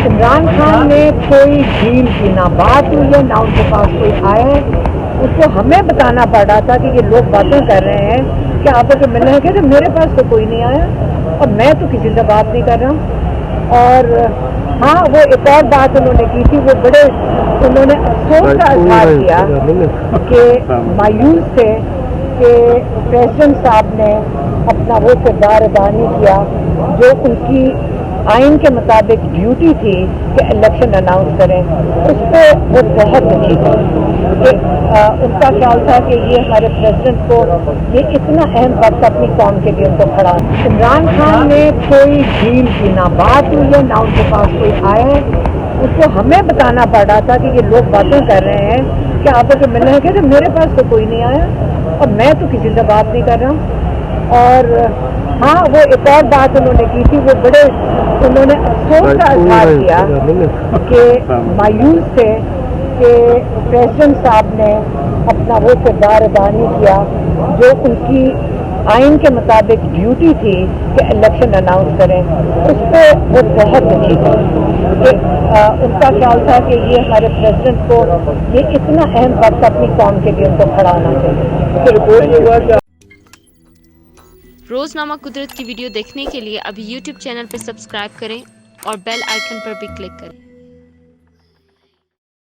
इमरान खान ने कोई डील की ना बात हुई है, ना उनके पास कोई आया है। उसको हमें बताना पड़ रहा था कि ये लोग बातें कर रहे हैं कि आप लोग मिलने के, तो मेरे पास तो कोई नहीं आया और मैं तो किसी से बात नहीं कर रहा। और हाँ, वो एक और बात उन्होंने की थी, वो बड़े उन्होंने अफसोस का इजहार किया कि मायूस थे कि प्रेसिडेंट साहब ने अपना वो किरदार अदा नहीं किया जो उनकी आइन के मुताबिक ड्यूटी थी कि इलेक्शन अनाउंस करें। उस पर वो बहुत दुखी थे कि उनका ख्याल था कि ये हमारे प्रेसिडेंट को ये इतना अहम वक्त अपनी कौम के लिए उनको खड़ा। इमरान खान ने कोई डील की ना बात हुई है, ना उनके पास कोई आया है। उसको हमें बताना पड़ रहा था कि ये लोग बातें कर रहे हैं कि आप लोग मिलने के, तो मेरे पास तो कोई नहीं आया और मैं तो किसी से बात नहीं कर रहा। और हाँ, वो एक और बात उन्होंने की थी, वो बड़े उन्होंने अफसोस का इजहार किया कि मायूस थे कि प्रेसिडेंट साहब ने अपना वो किरदार अदा नहीं किया जो उनकी आइन के मुताबिक ड्यूटी थी कि इलेक्शन अनाउंस करें। उस पर वो बहुत दुखी थे कि उनका ख्याल था कि ये हमारे प्रेसिडेंट को ये इतना अहम वक्त अपनी कौम के लिए उनको खड़ा होना चाहिए। रोजनामा कुदरत की वीडियो देखने के लिए अभी YouTube चैनल पर सब्सक्राइब करें और बेल आइकन पर भी क्लिक करें।